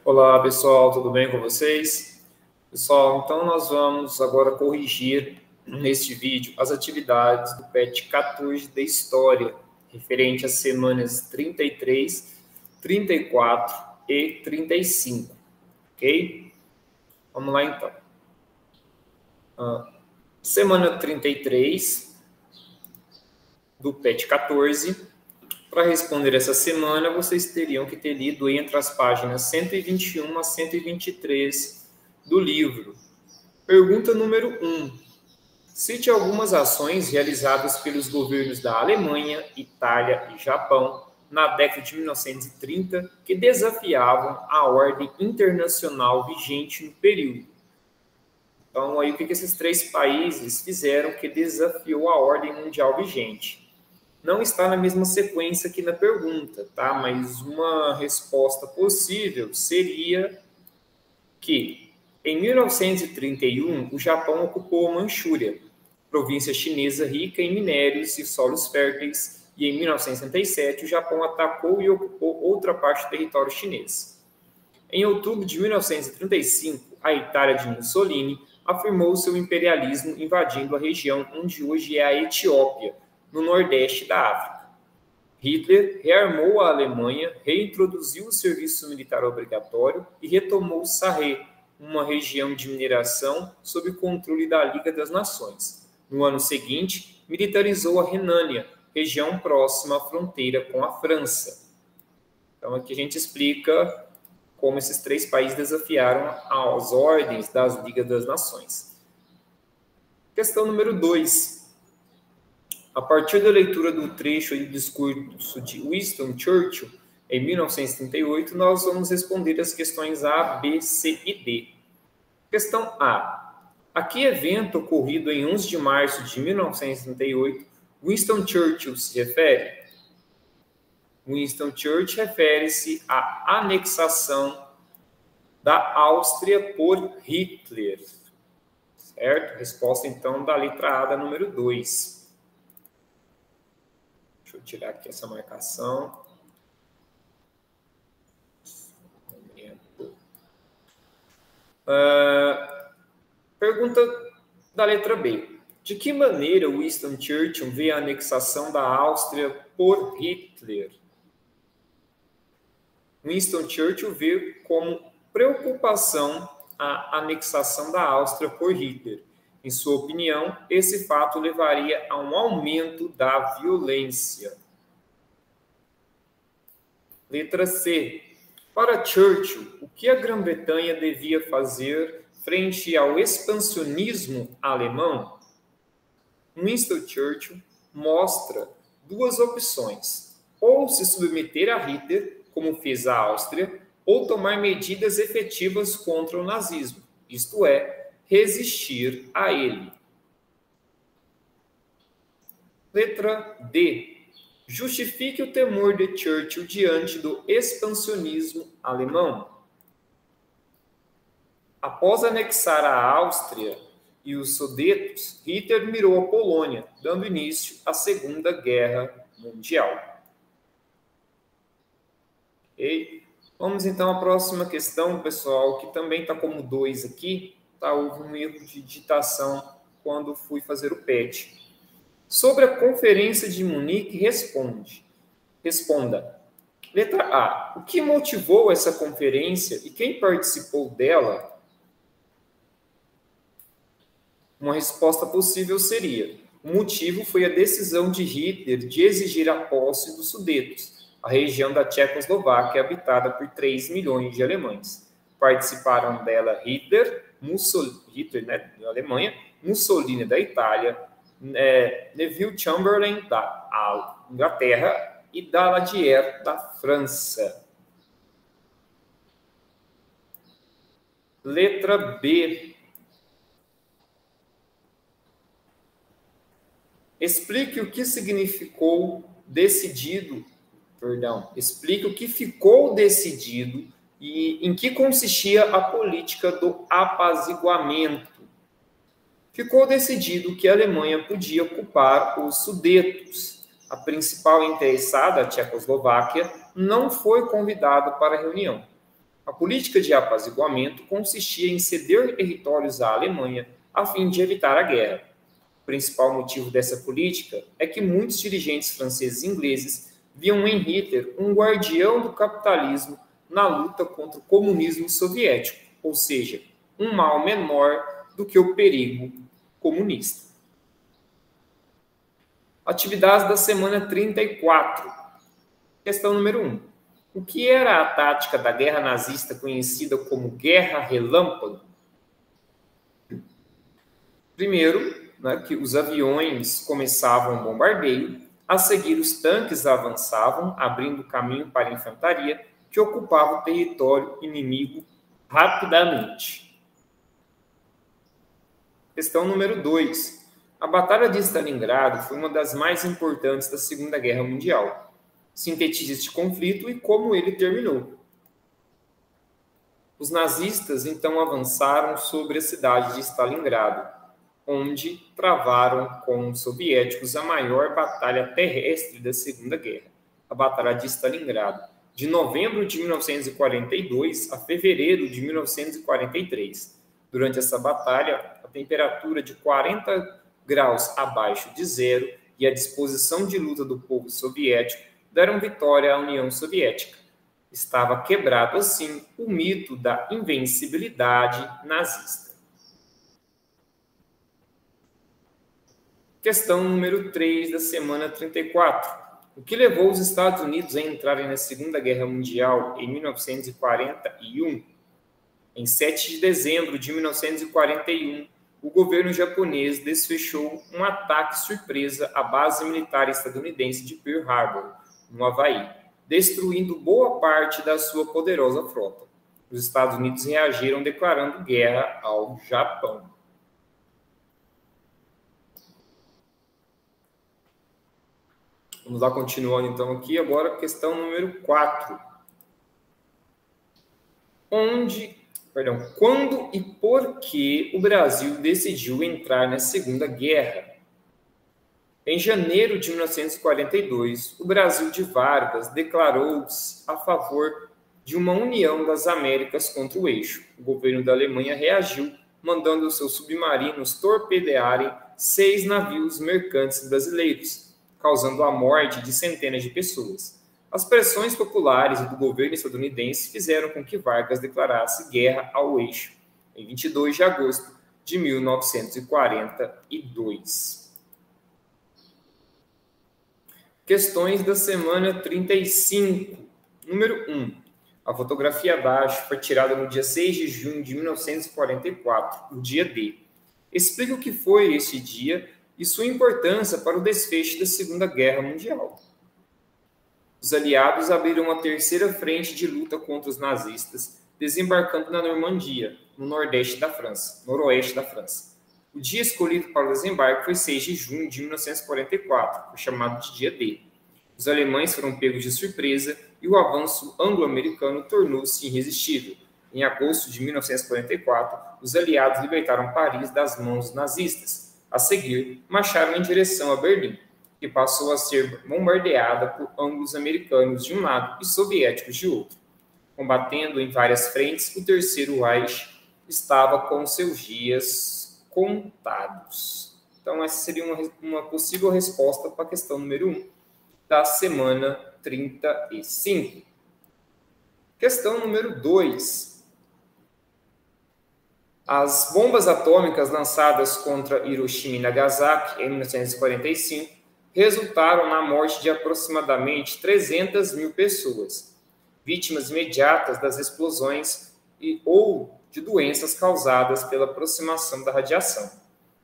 Olá, pessoal, tudo bem com vocês? Pessoal, então nós vamos agora corrigir neste vídeo as atividades do PET 14 de História, referente às semanas 33, 34 e 35, ok? Vamos lá, então. Semana 33 do PET 14. Para responder essa semana, vocês teriam que ter lido entre as páginas 121 a 123 do livro. Pergunta número 1. Cite algumas ações realizadas pelos governos da Alemanha, Itália e Japão na década de 1930 que desafiavam a ordem internacional vigente no período. Então, aí, o que esses três países fizeram que desafiou a ordem mundial vigente? Não está na mesma sequência aqui na pergunta, tá? Mas uma resposta possível seria que, em 1931, o Japão ocupou a Manchúria, província chinesa rica em minérios e solos férteis, e em 1967 o Japão atacou e ocupou outra parte do território chinês. Em outubro de 1935, a Itália de Mussolini afirmou seu imperialismo invadindo a região onde hoje é a Etiópia, no nordeste da África. Hitler rearmou a Alemanha, reintroduziu o serviço militar obrigatório e retomou Sarre, uma região de mineração sob controle da Liga das Nações. No ano seguinte, militarizou a Renânia, região próxima à fronteira com a França. Então, aqui a gente explica como esses três países desafiaram as ordens das Ligas das Nações. Questão número 2. A partir da leitura do trecho do discurso de Winston Churchill, em 1938, nós vamos responder as questões A, B, C e D. Questão A. A que evento ocorrido em 11 de março de 1938 Winston Churchill se refere? Winston Churchill refere-se à anexação da Áustria por Hitler. Certo? Resposta, então, da letra A, da número 2. Deixa eu tirar aqui essa marcação. Pergunta da letra B. De que maneira Winston Churchill vê a anexação da Áustria por Hitler? Winston Churchill vê como preocupação a anexação da Áustria por Hitler. Em sua opinião, esse fato levaria a um aumento da violência. Letra C. Para Churchill, o que a Grã-Bretanha devia fazer frente ao expansionismo alemão? Winston Churchill mostra duas opções: ou se submeter a Hitler, como fez a Áustria, ou tomar medidas efetivas contra o nazismo, isto é, resistir a ele. Letra D. Justifique o temor de Churchill diante do expansionismo alemão. Após anexar a Áustria e os Sudetos, Hitler mirou a Polônia, dando início à Segunda Guerra Mundial. Ok? Vamos então à próxima questão, pessoal, que também está como 2 aqui. Tá? Houve um erro de digitação quando fui fazer o PET. Sobre a Conferência de Munique, responda. Letra A. O que motivou essa conferência e quem participou dela? Uma resposta possível seria: o motivo foi a decisão de Hitler de exigir a posse dos Sudetos, a região da Tchecoslováquia habitada por 3 milhões de alemães. Participaram dela Hitler, né, da Alemanha, Mussolini da Itália, Neville Chamberlain da Inglaterra e Daladier da França. Letra B. Explique o que ficou decidido e em que consistia a política do apaziguamento. Ficou decidido que a Alemanha podia ocupar os Sudetos. A principal interessada, a Tchecoslováquia, não foi convidada para a reunião. A política de apaziguamento consistia em ceder territórios à Alemanha a fim de evitar a guerra. O principal motivo dessa política é que muitos dirigentes franceses e ingleses viam em Hitler um guardião do capitalismo na luta contra o comunismo soviético, ou seja, um mal menor do que o perigo comunista. Atividades da semana 34. Questão número 1. O que era a tática da guerra nazista conhecida como Guerra Relâmpago? Primeiro, que os aviões começavam o bombardeio, a seguir os tanques avançavam, abrindo caminho para a infantaria, que ocupava o território inimigo rapidamente. Questão número 2. A Batalha de Stalingrado foi uma das mais importantes da Segunda Guerra Mundial. Sintetiza este conflito e como ele terminou. Os nazistas então avançaram sobre a cidade de Stalingrado, onde travaram com os soviéticos a maior batalha terrestre da Segunda Guerra, a Batalha de Stalingrado, de novembro de 1942 a fevereiro de 1943. Durante essa batalha, a temperatura de 40 graus abaixo de zero e a disposição de luta do povo soviético deram vitória à União Soviética. Estava quebrado, assim, o mito da invencibilidade nazista. Questão número 3 da semana 34. O que levou os Estados Unidos a entrarem na Segunda Guerra Mundial em 1941? Em 7 de dezembro de 1941, o governo japonês desfechou um ataque surpresa à base militar estadunidense de Pearl Harbor, no Havaí, destruindo boa parte da sua poderosa frota. Os Estados Unidos reagiram declarando guerra ao Japão. Vamos lá, continuando então aqui. Agora, questão número 4. Quando e por que o Brasil decidiu entrar na Segunda Guerra? Em janeiro de 1942, o Brasil de Vargas declarou-se a favor de uma união das Américas contra o eixo. O governo da Alemanha reagiu, mandando seus submarinos torpedearem 6 navios mercantes brasileiros, causando a morte de centenas de pessoas. As pressões populares do governo estadunidense fizeram com que Vargas declarasse guerra ao eixo, em 22 de agosto de 1942. Questões da semana 35. Número 1. A fotografia abaixo foi tirada no dia 6 de junho de 1944, o dia D. Explica o que foi este dia e sua importância para o desfecho da Segunda Guerra Mundial. Os aliados abriram uma terceira frente de luta contra os nazistas, desembarcando na Normandia, no noroeste da França. O dia escolhido para o desembarque foi 6 de junho de 1944, foi chamado de dia D. Os alemães foram pegos de surpresa e o avanço anglo-americano tornou-se irresistível. Em agosto de 1944, os aliados libertaram Paris das mãos dos nazistas. A seguir, marcharam em direção a Berlim, que passou a ser bombardeada por anglos-americanos de um lado e soviéticos de outro. Combatendo em várias frentes, o Terceiro Reich estava com seus dias contados. Então, essa seria uma possível resposta para a questão número 1 da semana 35. Questão número 2. As bombas atômicas lançadas contra Hiroshima e Nagasaki em 1945 resultaram na morte de aproximadamente 300 mil pessoas, vítimas imediatas das explosões ou de doenças causadas pela aproximação da radiação.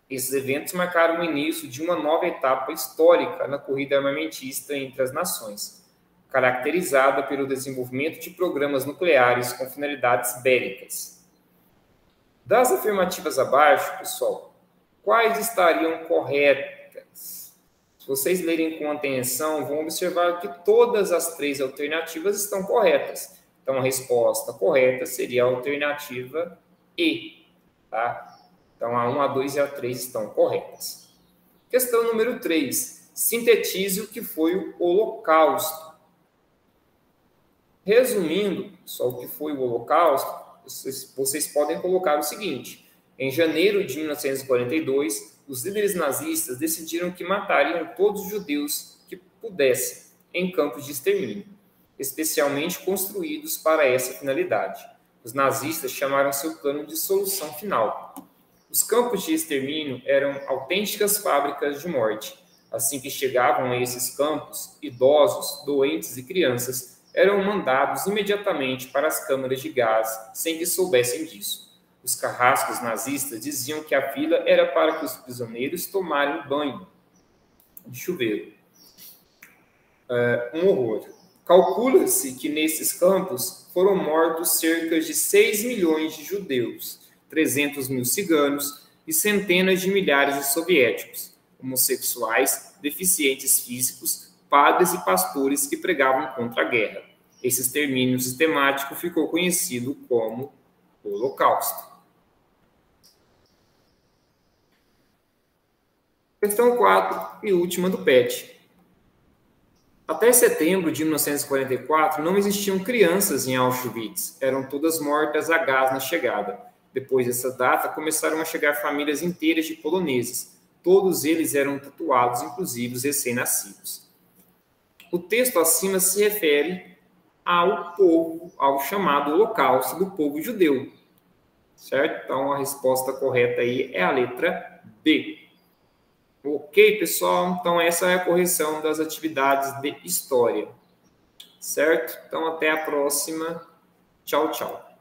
Esses eventos marcaram o início de uma nova etapa histórica na corrida armamentista entre as nações, caracterizada pelo desenvolvimento de programas nucleares com finalidades bélicas. Das afirmativas abaixo, pessoal, quais estariam corretas? Se vocês lerem com atenção, vão observar que todas as 3 alternativas estão corretas. Então, a resposta correta seria a alternativa E. Tá? Então, a 1, a 2 e a 3 estão corretas. Questão número 3. Sintetize o que foi o Holocausto. Resumindo só o que foi o Holocausto, vocês podem colocar o seguinte: em janeiro de 1942, os líderes nazistas decidiram que matariam todos os judeus que pudessem em campos de extermínio, especialmente construídos para essa finalidade. Os nazistas chamaram seu plano de solução final. Os campos de extermínio eram autênticas fábricas de morte. Assim que chegavam a esses campos, idosos, doentes e crianças eram mandados imediatamente para as câmaras de gás, sem que soubessem disso. Os carrascos nazistas diziam que a fila era para que os prisioneiros tomarem banho de chuveiro. Um horror. Calcula-se que nesses campos foram mortos cerca de 6 milhões de judeus, 300 mil ciganos e centenas de milhares de soviéticos, homossexuais, deficientes físicos, padres e pastores que pregavam contra a guerra. Esse extermínio sistemático ficou conhecido como Holocausto. Questão 4 e última do PET. Até setembro de 1944, não existiam crianças em Auschwitz. Eram todas mortas a gás na chegada. Depois dessa data, começaram a chegar famílias inteiras de poloneses. Todos eles eram tatuados, inclusive os recém-nascidos. O texto acima se refere ao chamado Holocausto do povo judeu. Certo? Então, a resposta correta aí é a letra B. Ok, pessoal? Então, essa é a correção das atividades de história. Certo? Então, até a próxima. Tchau, tchau.